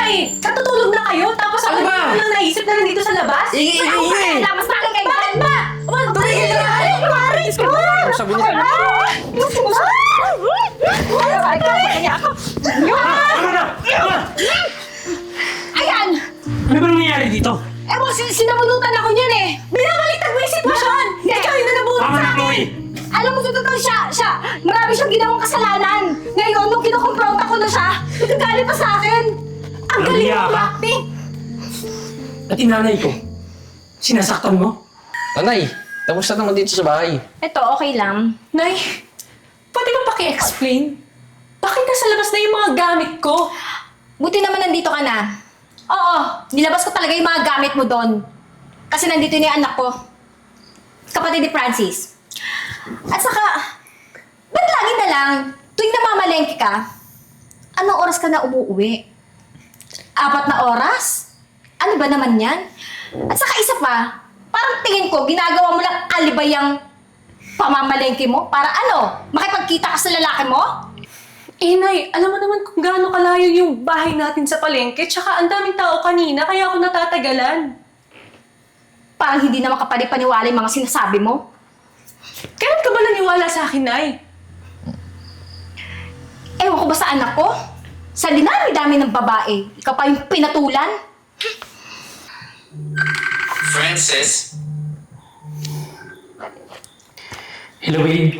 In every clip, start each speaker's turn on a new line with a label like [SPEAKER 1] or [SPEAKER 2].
[SPEAKER 1] eh! Katutulog na kayo, tapos
[SPEAKER 2] Ano
[SPEAKER 1] ako
[SPEAKER 2] ba?
[SPEAKER 1] lang naisip na nandito sa labas?
[SPEAKER 2] Ingay!
[SPEAKER 3] Mas bagay kayo.
[SPEAKER 1] Bakit ba?
[SPEAKER 3] Tumigil ka! Ay, pare ko!
[SPEAKER 2] Sabi niya.
[SPEAKER 3] Ayan!
[SPEAKER 4] Ano ba nangyayari dito?
[SPEAKER 3] Ewan, sinabunutan ako niyan eh.
[SPEAKER 1] Binabaliktad mo yung sitwasyon! Ikaw yung nanabuhat
[SPEAKER 4] Tama
[SPEAKER 1] sa
[SPEAKER 4] na,
[SPEAKER 1] akin!
[SPEAKER 4] Chloe!
[SPEAKER 3] Alam mo, totoo siya, marami siyang ginawang kasalanan. Ngayon, nung kinukonfronta ko na siya, nagagalit pa sa akin.
[SPEAKER 1] Ang galing
[SPEAKER 4] Nahiya
[SPEAKER 1] mo,
[SPEAKER 4] ka?
[SPEAKER 1] acting!
[SPEAKER 4] At inanay ko, sinasaktan mo?
[SPEAKER 2] Nanay, tapos na naman dito sa bahay.
[SPEAKER 3] Ito, okay lang.
[SPEAKER 1] Nay, pwede ba paki-explain? Bakit nasa labas na yung mga gamit ko?
[SPEAKER 3] Buti naman nandito ka na. Oo, nilabas ko talaga yung mga gamit mo doon. Kasi nandito na yung anak ko. Kapatid ni Francis. At saka, ba't lagi na lang, tuwing namamalengke ka, anong oras ka na umuwi? 4 na oras? Ano ba naman yan? At saka isa pa, parang tingin ko, ginagawa mo lang alibay ang pamamalengke mo para ano, makipagkita ka sa lalaki mo?
[SPEAKER 1] Eh, Nay, alam mo naman kung gaano kalayo yung bahay natin sa palengke, tsaka ang daming tao kanina, kaya ako natatagalan.
[SPEAKER 3] Parang hindi naman kapani-paniwala yung mga sinasabi mo.
[SPEAKER 1] Kailan ka ba naniwala sa akin, Nay?
[SPEAKER 3] Ewan ko ba sa anak ko? Sa dinami-dami ng babae, ikaw pa yung pinatulan?
[SPEAKER 2] Francis?
[SPEAKER 4] Hello, babe.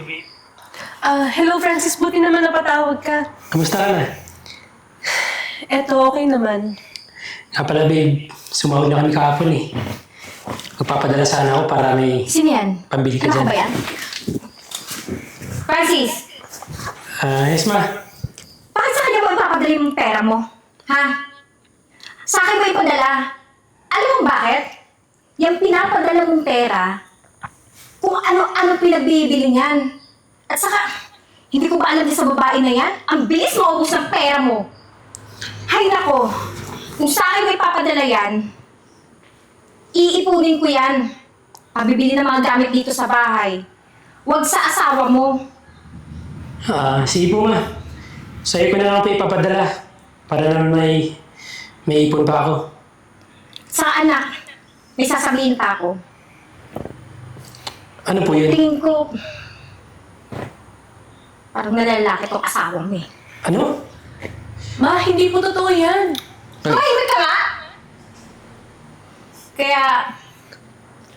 [SPEAKER 1] Hello, Francis. Buti naman napatawag ka.
[SPEAKER 4] Kamusta ka na?
[SPEAKER 1] Eto, okay naman.
[SPEAKER 4] Nga pala, babe. Sumahod na kami kahapon eh. Magpapadala sana ako para may
[SPEAKER 3] Sino yan?
[SPEAKER 4] pambili ka
[SPEAKER 3] Anak ko
[SPEAKER 4] dyan.
[SPEAKER 3] ba yan? Francis,
[SPEAKER 4] Yes, ma.
[SPEAKER 3] bakit sa kanya mo ipapadala yung pera mo? Ha? Sa akin mo ipadala. Alam mo bakit? Yung pinapadala mong pera, kung ano-ano pinagbibili niyan. At saka, hindi ko ba alam din sa babae na yan? Ang bilis maubos ng pera mo. Hay nako, kung sa akin mo ipapadala yan, iipunin ko yan. Pabibili ng mga gamit dito sa bahay. Huwag sa asawa mo.
[SPEAKER 4] Sige po, ma. Sa'yo ko na lang po ipapadala para naman may ipon pa ako.
[SPEAKER 3] Sa anak, may sasabihin pa ako.
[SPEAKER 4] Ano po yun?
[SPEAKER 3] Tingin ko, parang nalalaki tong asawa mo eh.
[SPEAKER 4] Ano?
[SPEAKER 1] Ma, hindi po totoo yan.
[SPEAKER 3] Tumahimik ka nga! Kaya,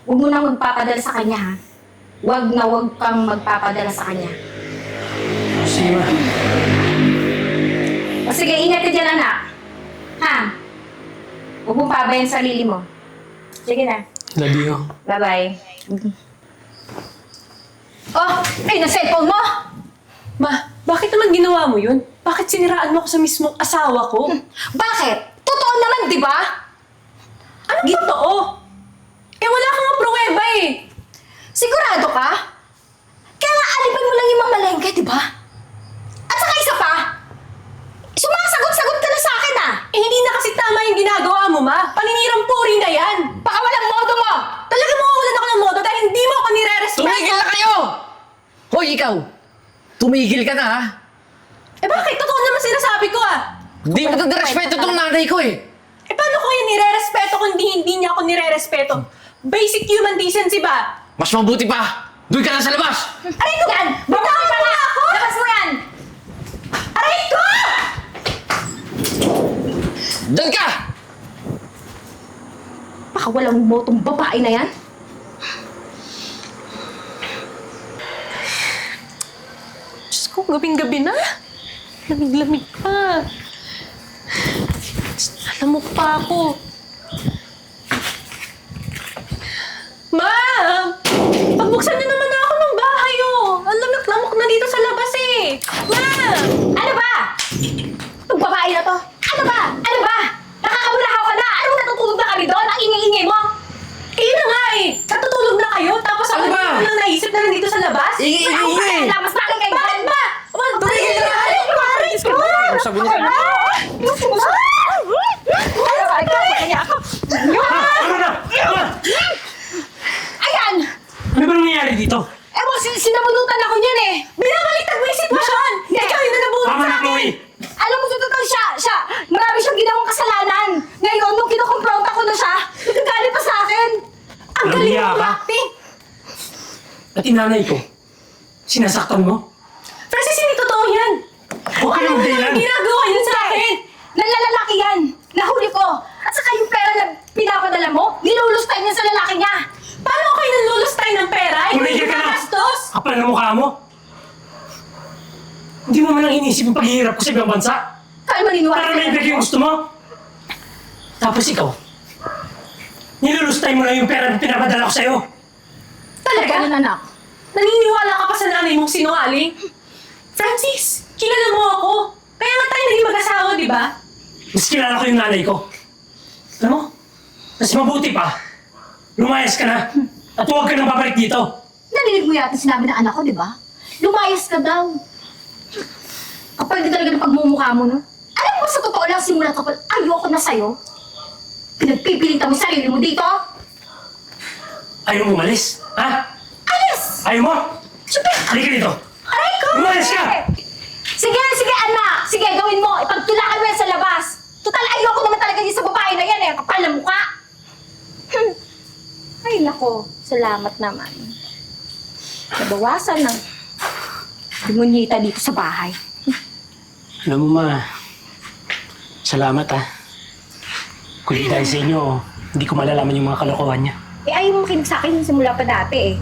[SPEAKER 3] huwag mo nang magpapadala sa kanya ha. Huwag na huwag kang magpapadala sa kanya.
[SPEAKER 4] Sige, ma.
[SPEAKER 3] O sige, ingat ka dyan anak. Ha? Huwag mong pabayan sarili mo. Sige na.
[SPEAKER 4] Love you.
[SPEAKER 3] Bye-bye. Oh, ay, na-cellphone mo!
[SPEAKER 1] Ma, bakit naman ginawa mo yun? Bakit siniraan mo ako sa mismong asawa ko?
[SPEAKER 3] Bakit? Totoo naman, di ba?
[SPEAKER 1] Ano totoo? Eh, wala kang nga pruweba eh.
[SPEAKER 3] Sigurado ka? Kaya nga aliban mo lang yung mamalengke, di ba? At saka isa pa, sumasagot-sagot ka na sa akin ah!
[SPEAKER 1] Eh, hindi na kasi tama yung ginagawa mo, ma. Paninirang puri na yan.
[SPEAKER 3] Baka walang modo mo!
[SPEAKER 1] Talaga mawawalan ako ng modo dahil hindi mo ako nire-respeto.
[SPEAKER 2] Tumigil na kayo! Hoy, ikaw! Tumigil ka na, ha?
[SPEAKER 1] Eh, bakit? Totoo naman sinasabi ko ah.
[SPEAKER 2] Di mo nagrespeto tong nanay ko, eh.
[SPEAKER 1] Eh, paano ko yung nire-respeto kung hindi niya ako nire-respeto? Basic human decency ba?
[SPEAKER 2] Mas mabuti pa! Doon ka na sa labas!
[SPEAKER 3] Aray ko! Yan! Bitawan mo na ako! Labas mo yan! Aray ko!
[SPEAKER 2] Doon ka!
[SPEAKER 3] Baka walang motong babae na yan.
[SPEAKER 1] Diyos ko, gabing-gabi na. Lamig-lamig pa. Alam mo pa ako. Ma'am! Pagbuksan niyo naman ako ng bahay, oh. Ang lamok-lamok na dito sa labas, eh. Ma'am!
[SPEAKER 3] Ano ba? Itong babae na to. Ano ba? Ano ba? Nakakabulahaw ka na! Anong natutulog na kami doon? Ang ingay-ingay mo!
[SPEAKER 1] Eh, yun na nga, eh. Katutulog na kayo, tapos ako
[SPEAKER 2] Ano ba?
[SPEAKER 1] lang naisip na nandito sa labas.
[SPEAKER 2] Ingay!
[SPEAKER 3] Mas bagay kayo!
[SPEAKER 1] Bakit ba?
[SPEAKER 2] Tumigil ka!
[SPEAKER 3] Ay, pare ko!
[SPEAKER 2] Sabi niya.
[SPEAKER 4] Tama na! Tama!
[SPEAKER 3] Ayan!
[SPEAKER 4] Ano ba nangyayari dito? pati nanay ko. Sinasaktan mo?
[SPEAKER 1] Francis, hindi totoo yan!
[SPEAKER 4] Huwag ka nang dahilan.
[SPEAKER 1] Ginagawa yan sa akin!
[SPEAKER 3] Nalalaki yan! Nahuli ko! At saka yung pera na pinapadala mo, nilulustay niya sa lalaki niya!
[SPEAKER 1] Paano kayo nalulustay ng pera?
[SPEAKER 4] Tumigil ka na!
[SPEAKER 1] Gastos!
[SPEAKER 4] Kapal na mukha mo! Hindi mo man lang inisip yung paghihirap ko sa ibang bansa.
[SPEAKER 3] Kaya maniniwala
[SPEAKER 4] Para maibig yung gusto mo. Tapos ikaw, nilulustay mo lang yung pera na pinapadala ko sa'yo.
[SPEAKER 1] Talaga?
[SPEAKER 3] Ganun, anak.
[SPEAKER 1] Naniniwala ka pa sa nanay mong sinungaling? Francis, kilala mo ako. Kaya nga tayo naging mag-asawa, di ba?
[SPEAKER 4] Mas kilala ko yung nanay ko. Alam mo, mas mabuti pa. Lumayas ka na at huwag ka nang babalik dito.
[SPEAKER 3] Narinig mo yata sinabi ng anak ko, di ba? Lumayas ka daw. Kapal din talaga ng pagmumukha mo, no? Alam mo, sa totoo lang, simulat kapal, ayoko na sa'yo. Pinagpipilinta mo yung sarili mo dito.
[SPEAKER 4] Ayaw mo umalis? Ha?
[SPEAKER 3] Alis!
[SPEAKER 4] Ayaw mo?
[SPEAKER 3] Sige!
[SPEAKER 4] Halika dito.
[SPEAKER 3] Aray ko!
[SPEAKER 4] Lumayas ka!
[SPEAKER 3] Sige, sige, anak! Sige, gawin mo. Ipagtulakan mo yan sa labas. Total, ayoko naman talaga din sa babae na yan, eh. Kapal na mukha. Ay, nako. Salamat naman. Nabawasan ng limunyita dito sa bahay.
[SPEAKER 4] Alam mo ma, salamat ha. Kung hindi dahil sa inyo, hindi ko malalaman yung mga kalokohan niya.
[SPEAKER 3] Eh, ayaw mo makinig sa akin simula pa dati, eh.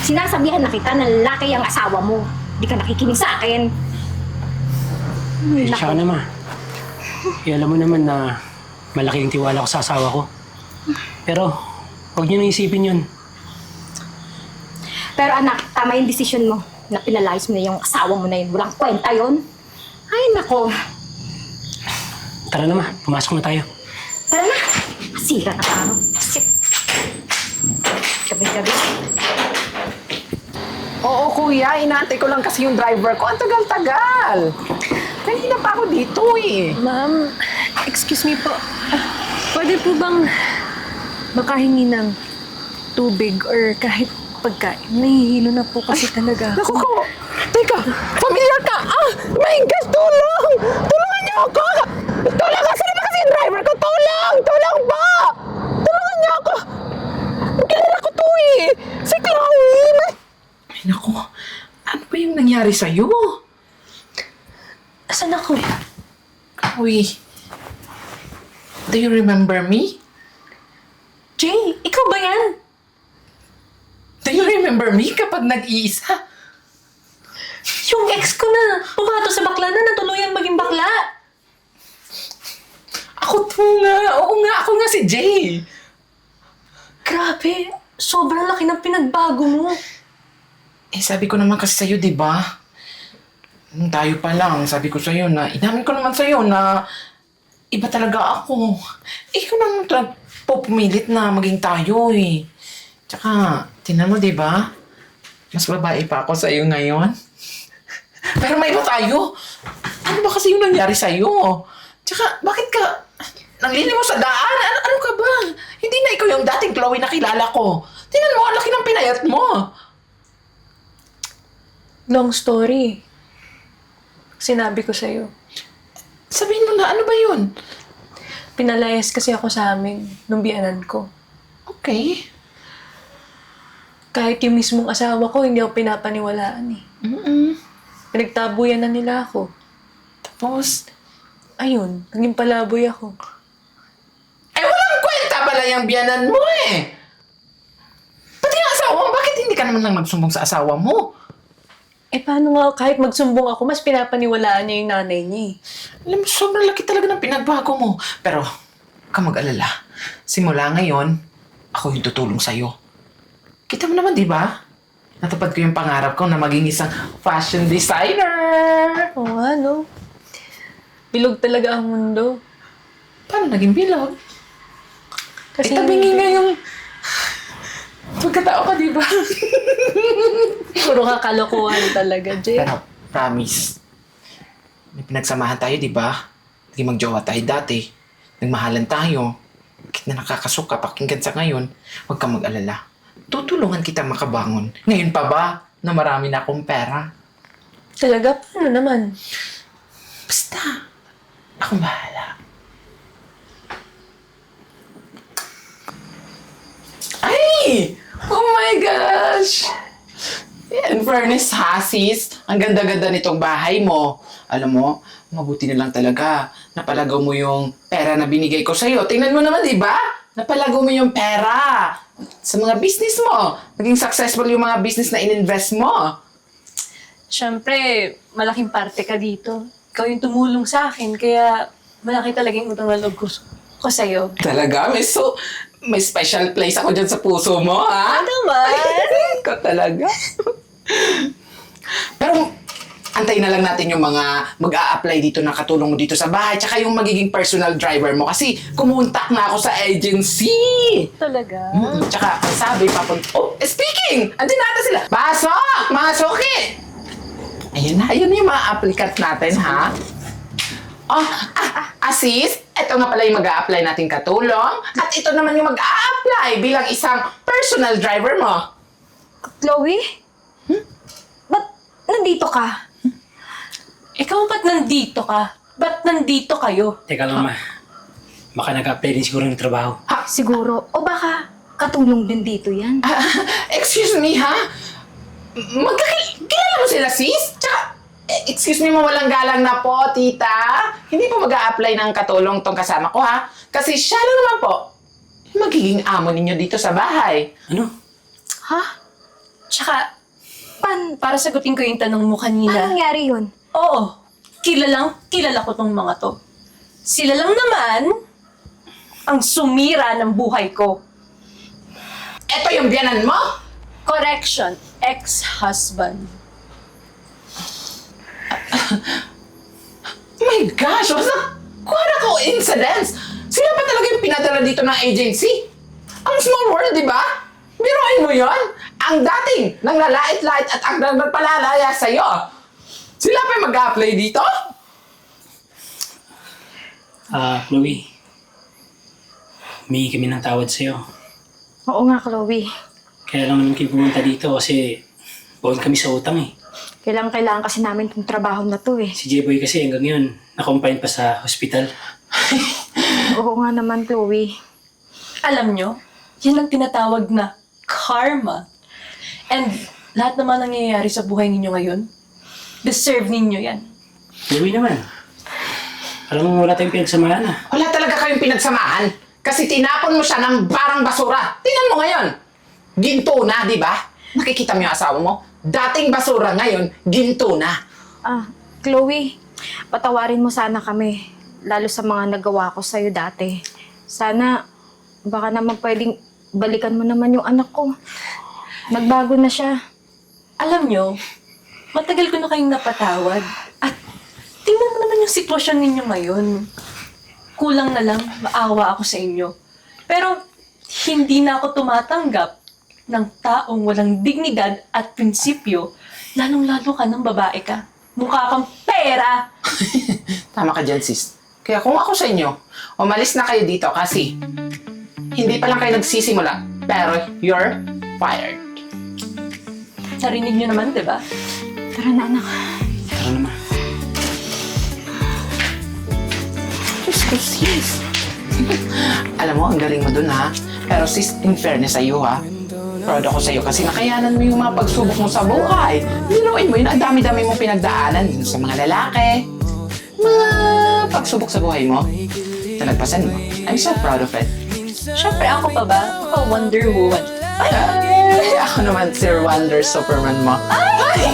[SPEAKER 3] Sinasabihan na kita na lalaki ang asawa mo. Hindi ka nakikinig sa akin. Ay,
[SPEAKER 4] Tsaka
[SPEAKER 3] nako.
[SPEAKER 4] na ma, alam mo naman na malaki yung tiwala ko sa asawa ko. Pero, huwag niyo nang isipin yun.
[SPEAKER 3] Pero anak, tama yung desisyon mo na pinalayas mo na yung asawa mo na yun. Walang kwenta yun. Ay, nako.
[SPEAKER 4] Tara na ma, pumasok na tayo.
[SPEAKER 3] Tara na. Sira na tao. Sit. Gabi-gabi.
[SPEAKER 2] Oo, kuya. Inaantay ko lang kasi yung driver ko. Ang tagal-tagal. Kanina pa ako dito eh.
[SPEAKER 1] Ma'am, excuse me po. Pwede po bang makahingi ng tubig or kahit pagkain? Nahihilo na po kasi talaga
[SPEAKER 2] Naku
[SPEAKER 1] ako.
[SPEAKER 2] ko. Teka, familiar ka. Ah, my gosh, tulong! Tulungan niyo ako! Tulong! Saan ba kasi yung driver ko? Tulong! Tulong ba? Tulungan niyo ako! Kilala ko to eh. Si Chloe. Ay, naku. Ano ba yung nangyari sa'yo?
[SPEAKER 1] Asan ako?
[SPEAKER 2] Chloe, do you remember me?
[SPEAKER 1] Jay, ikaw ba yan?
[SPEAKER 2] Do you remember me kapag nag-iisa?
[SPEAKER 1] Yung ex ko na. Pumato sa bakla na natuluyan maging bakla.
[SPEAKER 2] Ako to nga. Oo nga, ako nga si Jay.
[SPEAKER 1] Grabe, sobrang laki ng pinagbago mo.
[SPEAKER 2] Eh, sabi ko naman kasi sa'yo, di ba? Nung tayo pa lang, sabi ko sa'yo na, inamin ko naman sa'yo na iba talaga ako. Ikaw naman pumilit na maging tayo eh. Tsaka, tinan mo, di ba? Mas babae pa ako sa'yo ngayon. Pero may iba tayo. Ano ba kasi yung nangyari sa'yo? Tsaka, bakit ka nanglilimos sa daan? Ano ka ba? Hindi na ikaw yung dating Chloe na kilala ko. Tingnan mo, ang laki ng pinayat mo.
[SPEAKER 1] Long story. Sinabi ko sa'yo.
[SPEAKER 2] Sabihin mo na, ano ba yun?
[SPEAKER 1] Pinalayas kasi ako sa amin nung biyanan ko.
[SPEAKER 2] Okay.
[SPEAKER 1] Kahit yung mismong asawa ko, hindi ako pinapaniwalaan eh. Pinagtabuyan na nila ako.
[SPEAKER 2] Tapos,
[SPEAKER 1] Ayun, naging palaboy ako.
[SPEAKER 2] eh walang kwenta pala yung biyanan mo eh. Pati yung asawa mo, bakit hindi ka naman lang nagsumbong sa asawa mo?
[SPEAKER 1] Eh paano nga kahit magsumbong ako, mas pinapaniwalaan niya yung nanay niya eh.
[SPEAKER 2] Alam mo, sobrang laki talaga ng pinagbago mo. Pero, huwag kang mag-alala. Simula ngayon, ako yung tutulong sa'yo. Kita mo naman, di ba? Natupad ko yung pangarap ko na maging isang fashion designer.
[SPEAKER 1] Oo nga, no? Bilog talaga ang mundo.
[SPEAKER 2] Paano naging bilog?
[SPEAKER 1] Kasi
[SPEAKER 2] Itabingi nga yung pagkatao ka, di ba?
[SPEAKER 1] puro kakalokohan talaga, Jay.
[SPEAKER 2] Pero, promise. May pinagsamahan tayo, di ba? Naging magjowa tayo dati. Nagmahalan tayo. Bakit na nakakasuka pakinggan sa ngayon? Huwag kang mag-alala. Tutulungan kita makabangon. Ngayon pa ba na marami na akong pera?
[SPEAKER 1] Talaga? Paano naman?
[SPEAKER 2] Basta, akong bahala. Ay! Oh my gosh! fairness ha, sis. Ang ganda-ganda nitong bahay mo. Alam mo, mabuti na lang talaga. Napalagaw mo yung pera na binigay ko sa'yo. Tingnan mo naman, di ba? Napalagaw mo yung pera sa mga business mo. Naging successful yung mga business na ininvest mo.
[SPEAKER 1] Siyempre, malaking parte ka dito. Ikaw yung tumulong sa akin, kaya malaki talaga yung utang na loob ko sa'yo.
[SPEAKER 2] Talaga? May special place ako dyan sa puso mo, ha?
[SPEAKER 1] Ano naman?
[SPEAKER 2] Ikaw talaga. Pero, antayin na lang natin yung mga mag-a-apply dito na katulong mo dito sa bahay, tsaka yung magiging personal driver mo kasi kumontak na ako sa agency.
[SPEAKER 1] Talaga?
[SPEAKER 2] Tsaka, sabi, speaking! Andun natin sila. Pasok! Mga suki! Ayun na yung mga applicant natin, ha? Sis, ito nga pala yung mag-a-apply natin katulong. At ito naman yung mag-a-apply bilang isang personal driver mo.
[SPEAKER 3] Chloe? Ba't nandito ka?
[SPEAKER 1] Ikaw ba't nandito ka? Ba't nandito kayo?
[SPEAKER 4] Teka lang, ma. Baka nag-apply din siguro ng trabaho.
[SPEAKER 3] Siguro. O baka katulong din dito yan?
[SPEAKER 2] Excuse me, ha? Kilala mo sila, sis? Tsaka, excuse me, mawalang galang na po, tita. Hindi po mag-a-apply ng katulong tong kasama ko, ha? Kasi siya lang naman po yung magiging amo ninyo dito sa bahay.
[SPEAKER 4] Ano?
[SPEAKER 3] Ha?
[SPEAKER 1] Tsaka, para sagutin ko yung tanong mo kanina.
[SPEAKER 3] Anong nangyari yun?
[SPEAKER 1] Oo, kilala ko tong mga to. Sila lang naman ang sumira ng buhay ko.
[SPEAKER 2] Ito yung biyanan mo?
[SPEAKER 1] Correction, ex-husband.
[SPEAKER 2] Oh my gosh, what a coincidence! Sila pa talaga yung pinadala dito ng agency. Ang small world, di ba? Biruin mo yon? Ang dating nang lalait-lait at ang nagpalalaya sa'yo. Sila pa yung mag-a-apply dito?
[SPEAKER 4] Chloe. Humingi kami ng tawad sa'yo.
[SPEAKER 3] Oo nga, Chloe.
[SPEAKER 4] Kaya lang naman kayo pumunta dito kasi bawal kami sa utang eh.
[SPEAKER 3] Kailangan kasi namin itong trabaho na to eh.
[SPEAKER 4] Si J-Boy kasi hanggang yun, na-confine pa sa hospital.
[SPEAKER 3] Oo nga naman, Chloe.
[SPEAKER 1] Alam nyo, yan ang tinatawag na karma. And lahat naman nangyayari sa buhay ninyo ngayon, deserve ninyo yan.
[SPEAKER 4] Chloe naman. Alam mo, wala tayong pinagsamahan ah.
[SPEAKER 2] Wala talaga kayong pinagsamahan. Kasi tinapon mo siya ng parang basura. Tingnan mo ngayon. Ginto na, di ba? Nakikita mo yung asawa mo? Dating basura ngayon, ginto na.
[SPEAKER 3] Chloe, patawarin mo sana kami. Lalo sa mga nagawa ko sa'yo dati. Sana, baka naman pwedeng balikan mo naman yung anak ko. Nagbago na siya.
[SPEAKER 1] Alam nyo, matagal ko na kayong napatawad. At tingnan mo naman yung sitwasyon ninyo ngayon. Kulang na lang, maawa ako sa inyo. Pero hindi na ako tumatanggap ng taong walang dignidad at prinsipyo, lalong-lalo ka ng babae ka. Mukha kang pera!
[SPEAKER 2] Tama ka dyan, sis. Kaya kung ako sa inyo, umalis na kayo dito kasi hindi pa lang kayo nagsisimula, pero you're fired.
[SPEAKER 1] Narinig nyo naman, di ba?
[SPEAKER 3] Tara na, anak.
[SPEAKER 4] Tara naman.
[SPEAKER 2] Diyos ko, sis. Alam mo, ang galing mo dun, ha? Pero sis, in fairness sa'yo, ha? Proud ako sa'yo kasi nakayanan mo yung mga pagsubok mo sa buhay. Biruin mo yun, ang dami-dami mong pinagdaanan dun sa mga lalaki. Mga pagsubok sa buhay mo. Talagpasan mo. I'm so proud of it.
[SPEAKER 1] Siyempre, ako pa ba? Ako, Wonder Woman.
[SPEAKER 2] Ay, ako naman, Sir Wonder Superman mo. Ay!